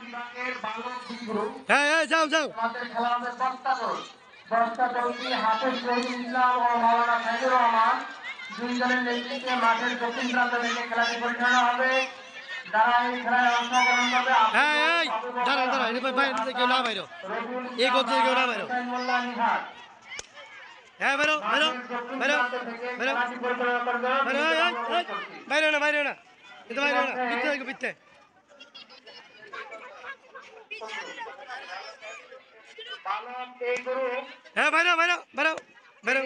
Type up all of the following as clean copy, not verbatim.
বিভাগের বালক B group হ্যাঁ যাও যাও। আমাদের খেলা হবে 10টা দল। 10টা দলটি হাফেজ শহীদুল ইসলাম ও মাওলানা সাইদুর রহমান দুইজনের নেতৃত্বে মাঠের দক্ষিণ প্রান্ত থেকে খেলাটি পরিচালনা হবে। যারা এই খেলায় অংশগ্রহণ করবে এই দাঁড়ান দাঁড়ান, বাইরে কেউ না বাইরো, এই করতে কেউ না বাইরো। মোল্লা নিহার হ্যাঁ বাইরো বাইরো বাইরো বাইরো বাইরো, বাইরে না বাইরে না, কিন্তু বাইরে না, পিঠতে থাকো পিঠতে। হ্যাঁ বাইরো বাইরো বাইরো বাইরো,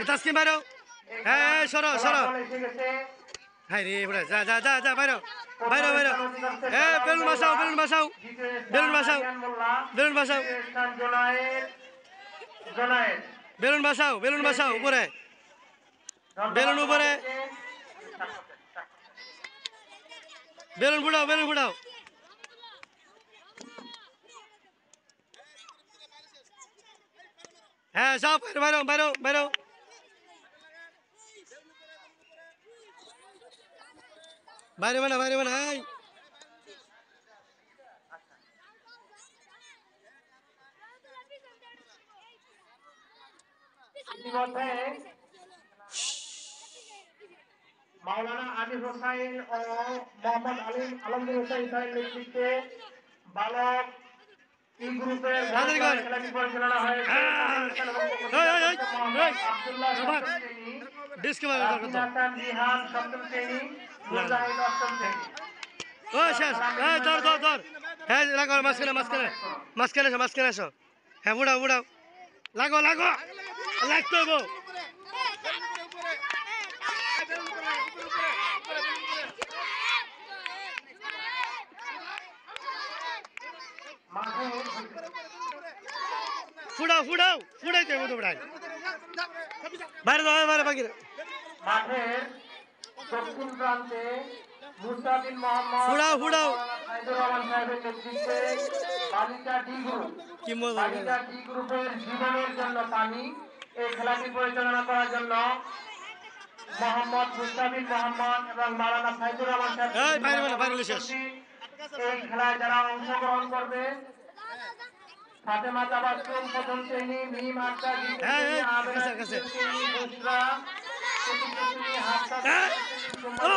তাসকিন বাইরো। হ্যাঁ সরো সরো। হ্যাঁ রে বড়, যা যা যা যা বাইরো বাইরো বাইরো। হ্যাঁ বেলুন বাসাও বেলুন বাসাও বেলুন বাসাও বেলুন বাসাও বেলুন বাসাও বেলুন বাসাও, উপরে বেলুন, উপরে বেলুন ফুটাও বেলুন ফুটাও। হ্যাঁ যাও বাইরো বাইরো বাইরো। বাইরে বানা বাইরে বানা। ইতিমধ্যে মাওলানা আনিস হোসাইন ও মোহাম্মদ আলমগীর হোসাইন সাহেবের নেতৃত্বে বালক ই গ্রুপের খেলাটি পরিচালনা হয়েছে। আব্দুল্লাহ হাসান রিহান সপ্তম শ্রেণী, মুজাহিদ অষ্টম শ্রেণী। ও শেষ, এই ধর ধর ধর। হ্যাঁ লাগো মাঝখানে মাঝখানে মাঝখানে এসো মাঝখানে এসো। হ্যাঁ উড়াও উড়াও, লাগো লাগো, লাগতে হবো। ফুড়াও ফুড়াও ফুড়াইতে হবো, তোমরা বাইরে দাও বাইরে বাকি। মাঠের দক্ষিণ প্রান্তে মুস্তাফিজ মোহাম্মদ ফুড়াও ফুড়াও। সাইদুর রহমান সাহেবের নেতৃত্বে বালিকা ডি গ্রুপ, কি মজা বালিকা ডি গ্রুপের জীবনের জন্য পানি এই খেলাটি পরিচালনা করার জন্য মোহাম্মদ মুস্তাফিজ মোহাম্মদ এবং মাওলানা সাইদুর রহমান সাহেব এই খেলায় যারা অংশগ্রহণ করবে ফাতেমা তাবাসসুম প্রথম শ্রেণী, মিম আক্তার দ্বিতীয় শ্রেণী, আবেদা তৃতীয় শ্রেণী, বুশরা চতুর্থ শ্রেণী, হাফসা চতুর্থ শ্রেণী, সুমন